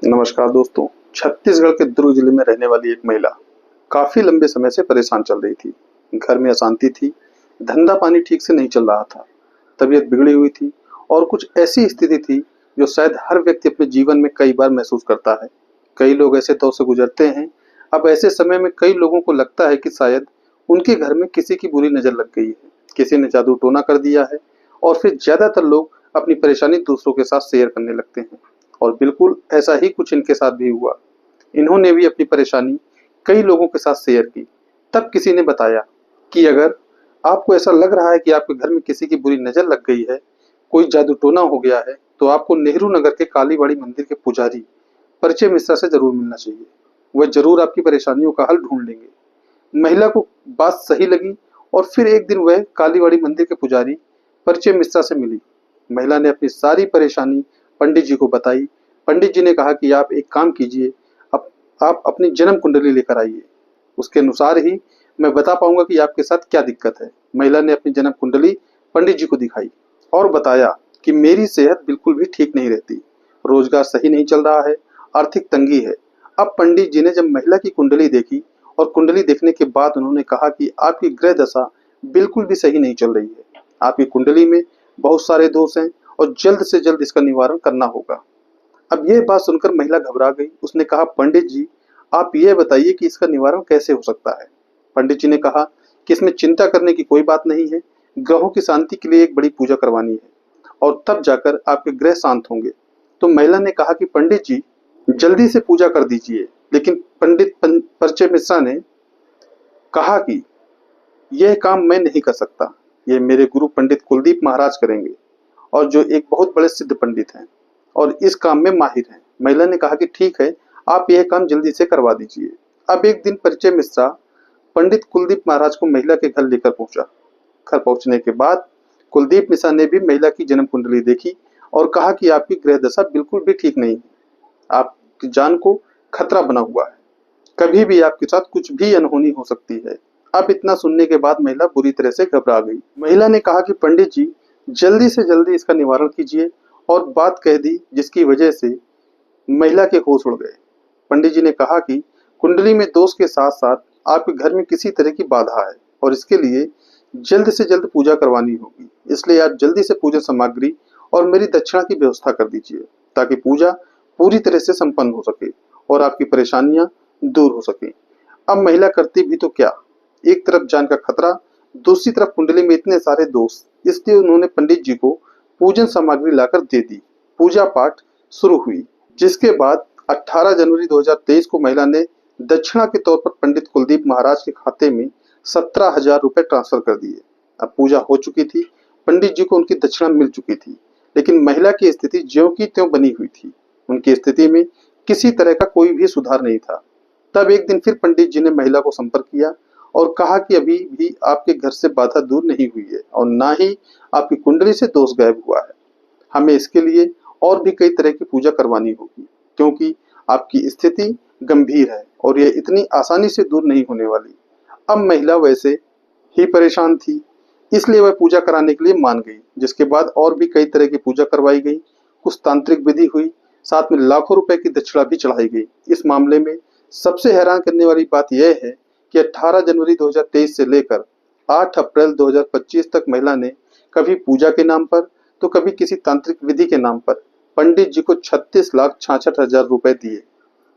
नमस्कार दोस्तों। छत्तीसगढ़ के दुर्ग जिले में रहने वाली एक महिला काफी लंबे समय से परेशान चल रही थी। घर में अशांति थी, धंधा पानी ठीक से नहीं चल रहा था, तबीयत बिगड़ी हुई थी और कुछ ऐसी स्थिति थी जो शायद हर व्यक्ति अपने जीवन में कई बार महसूस करता है। कई लोग ऐसे दौर से गुजरते हैं। अब ऐसे समय में कई लोगों को लगता है कि शायद उनके घर में किसी की बुरी नजर लग गई है, किसी ने जादू टोना कर दिया है और फिर ज्यादातर लोग अपनी परेशानी दूसरों के साथ शेयर करने लगते हैं। और बिल्कुल ऐसा ही कुछ इनके साथ भी हुआ। इन्होंने भी अपनी परेशानी कई लोगों के साथ शेयर की। तब किसी ने बताया कि अगर आपको ऐसा लग रहा है कि आपके घर में किसी की बुरी नजर लग गई है, कोई जादू टोना हो गया है, तो आपको नेहरू नगर के कालीबाड़ी मंदिर के पुजारी परिचय मिश्रा से जरूर मिलना चाहिए। वह जरूर आपकी परेशानियों का हल ढूंढ लेंगे। महिला को बात सही लगी और फिर एक दिन वह कालीबाड़ी मंदिर के पुजारी परिचय मिश्रा से मिली। महिला ने अपनी सारी परेशानी पंडित जी को बताई। पंडित जी ने कहा कि आप एक काम कीजिए, अब आप अपनी जन्म कुंडली लेकर आइए, उसके अनुसार ही मैं बता पाऊंगा कि आपके साथ क्या दिक्कत है। महिला ने अपनी जन्म कुंडली पंडित जी को दिखाई और बताया कि मेरी सेहत बिल्कुल भी ठीक नहीं रहती, रोजगार सही नहीं चल रहा है, आर्थिक तंगी है। अब पंडित जी ने जब महिला की कुंडली देखी और कुंडली देखने के बाद उन्होंने कहा कि आपकी ग्रह दशा बिल्कुल भी सही नहीं चल रही है, आपकी कुंडली में बहुत सारे दोष हैं और जल्द से जल्द इसका निवारण करना होगा। अब यह बात सुनकर महिला घबरा गई। उसने कहा, पंडित जी, आप यह बताइए कि इसका निवारण कैसे हो सकता है। पंडित जी ने कहा कि इसमें चिंता करने की कोई बात नहीं है, ग्रहों की शांति के लिए एक बड़ी पूजा करवानी है और तब जाकर आपके ग्रह शांत होंगे। तो महिला ने कहा कि पंडित जी, जल्दी से पूजा कर दीजिए। लेकिन पंडित परिचय मिश्रा ने कहा कि यह काम मैं नहीं कर सकता, यह मेरे गुरु पंडित कुलदीप महाराज करेंगे, और जो एक बहुत बड़े सिद्ध पंडित हैं और इस काम में माहिर हैं। महिला ने कहा कि ठीक है, आप यह काम जल्दी से करवा दीजिए। अब एक दिन परिचय मिश्रा पंडित कुलदीप महाराज को महिला के घर लेकर पहुंचा। घर पहुंचने के बाद कुलदीप मिश्रा ने भी महिला की जन्म कुंडली देखी और कहा कि आपकी ग्रह दशा बिल्कुल भी ठीक नहीं है, आपकी जान को खतरा बना हुआ है, कभी भी आपके साथ कुछ भी अनहोनी हो सकती है। अब इतना सुनने के बाद महिला बुरी तरह से घबरा गई। महिला ने कहा कि पंडित जी, जल्दी से जल्दी इसका निवारण कीजिए, और बात कह दी जिसकी वजह से महिला के होश उड़ गए। पंडित जी ने कहा कि कुंडली में दोष के साथ साथ आपके घर में किसी तरह की बाधा है और इसके लिए जल्द से जल्द पूजा करवानी होगी, इसलिए आप जल्दी से पूजा सामग्री और मेरी दक्षिणा की व्यवस्था कर दीजिए ताकि पूजा पूरी तरह से संपन्न हो सके और आपकी परेशानियां दूर हो सके। अब महिला करती भी तो क्या, एक तरफ जान का खतरा, दूसरी तरफ कुंडली में इतने सारे दोष, इसलिए उन्होंने पंडित जी को पूजन सामग्री लाकर दे दी। पूजा पाठ शुरू हुई, जिसके बाद 18 जनवरी 2023 को महिला ने दक्षिणा के तौर पर पंडित कुलदीप महाराज के खाते में 17,000 रुपए ट्रांसफर कर दिए। अब पूजा हो चुकी थी, पंडित जी को उनकी दक्षिणा मिल चुकी थी, लेकिन महिला की स्थिति ज्यों की त्यों बनी हुई थी। उनकी स्थिति में किसी तरह का कोई भी सुधार नहीं था। तब एक दिन फिर पंडित जी ने महिला को संपर्क किया और कहा कि अभी भी आपके घर से बाधा दूर नहीं हुई है और ना ही आपकी कुंडली से दोष गायब हुआ है। हमें इसके लिए और भी कई तरह की पूजा करवानी होगी, क्योंकि आपकी स्थिति गंभीर है और यह इतनी आसानी से दूर नहीं होने वाली। अब महिला वैसे ही परेशान थी, इसलिए वह पूजा कराने के लिए मान गई, जिसके बाद और भी कई तरह की पूजा करवाई गई, कुछ तांत्रिक विधि हुई, साथ में लाखों रुपए की दक्षिणा भी चढ़ाई गई। इस मामले में सबसे हैरान करने वाली बात यह है कि 18 जनवरी 2023 से लेकर 8 अप्रैल 2025 तक महिला ने कभी पूजा के नाम पर तो कभी किसी तांत्रिक विधि के नाम पर पंडित जी को 36,66,000 रुपए दिए,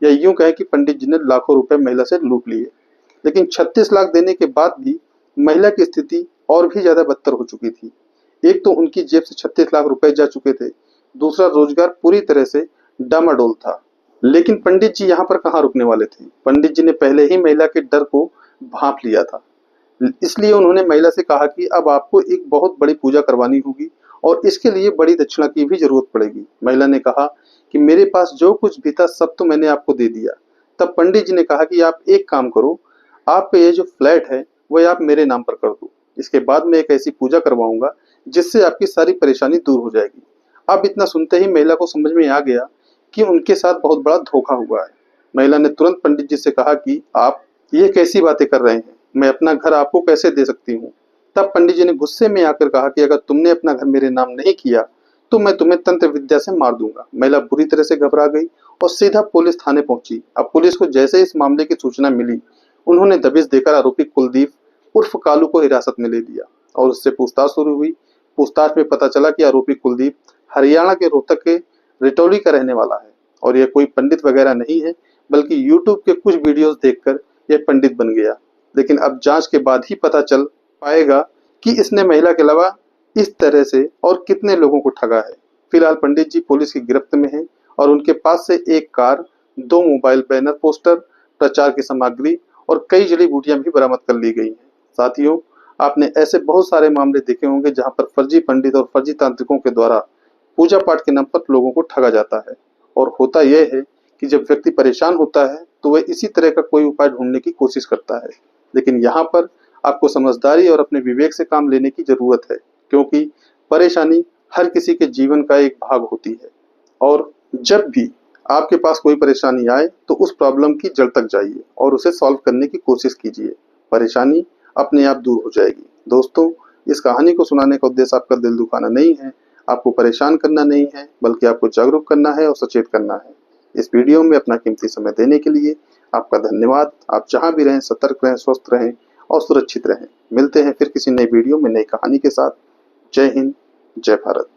या यूं कहें कि पंडित जी ने लाखों रुपए महिला से लूट लिए। लेकिन 36 लाख देने के बाद भी महिला की स्थिति और भी ज्यादा बदतर हो चुकी थी। एक तो उनकी जेब से 36 लाख रुपए जा चुके थे, दूसरा रोजगार पूरी तरह से डामाडोल था। लेकिन पंडित जी यहाँ पर कहाँ रुकने वाले थे। पंडित जी ने पहले ही महिला के डर को भांप लिया था, इसलिए उन्होंने महिला से कहा कि अब आपको एक बहुत बड़ी पूजा करवानी होगी और इसके लिए बड़ी दक्षिणा की भी जरूरत पड़ेगी। महिला ने कहा कि मेरे पास जो कुछ भी था सब तो मैंने आपको दे दिया। तब पंडित जी ने कहा कि आप एक काम करो, आपका ये जो फ्लैट है वह आप मेरे नाम पर कर दो, इसके बाद मैं एक ऐसी पूजा करवाऊंगा जिससे आपकी सारी परेशानी दूर हो जाएगी। अब इतना सुनते ही महिला को समझ में आ गया कि उनके साथ बहुत बड़ा धोखा हुआ है। महिला ने तुरंत पंडित जी से कहा कि आप ये कैसी बातें कर रहे हैं, मैं अपना घर आपको कैसे दे सकती हूँ। तब पंडित जी ने गुस्से में आकर कहा कि अगर तुमने अपना घर मेरे नाम नहीं किया तो मैं तुम्हें तंत्र विद्या से मार दूंगा। महिला बुरी तरह से घबरा गई और सीधा पुलिस थाने पहुंची। अब पुलिस को जैसे इस मामले की सूचना मिली, उन्होंने दबिश देकर आरोपी कुलदीप उर्फ कालू को हिरासत में ले लिया और उससे पूछताछ शुरू हुई। पूछताछ में पता चला कि आरोपी कुलदीप हरियाणा के रोहतक के रिटौली का रहने वाला है और यह कोई पंडित वगैरह नहीं है, बल्कि यूट्यूब के कुछ वीडियोस देखकर यह पंडित बन गया। लेकिन अब जांच के बाद ही पता चल पाएगा कि इसने महिला के अलावा इस तरह से और कितने लोगों को ठगा है। फिलहाल पंडित जी पुलिस की गिरफ्त में हैं और उनके पास से एक कार, 2 मोबाइल बैनर पोस्टर, प्रचार की सामग्री और कई जड़ी बूटियां भी बरामद कर ली गई हैं। साथियों, आपने ऐसे बहुत सारे मामले देखे होंगे जहां पर फर्जी पंडित और फर्जी तांत्रिकों के द्वारा पूजा पाठ के नाम पर लोगों को ठगा जाता है। और होता यह है कि जब व्यक्ति परेशान होता है तो वह इसी तरह का कोई उपाय ढूंढने की कोशिश करता है। लेकिन यहाँ पर आपको समझदारी और अपने विवेक से काम लेने की जरूरत है, क्योंकि परेशानी हर किसी के जीवन का एक भाग होती है। और जब भी आपके पास कोई परेशानी आए तो उस प्रॉब्लम की जड़ तक जाइए और उसे सॉल्व करने की कोशिश कीजिए। परेशानी अपने आप दूर हो जाएगी। दोस्तों, इस कहानी को सुनाने का उद्देश्य आपका दिल दुखाना नहीं है, आपको परेशान करना नहीं है, बल्कि आपको जागरूक करना है और सचेत करना है। इस वीडियो में अपना कीमती समय देने के लिए आपका धन्यवाद। आप जहां भी रहें, सतर्क रहें, स्वस्थ रहें और सुरक्षित रहें। मिलते हैं फिर किसी नई वीडियो में नई कहानी के साथ। जय हिंद, जय भारत।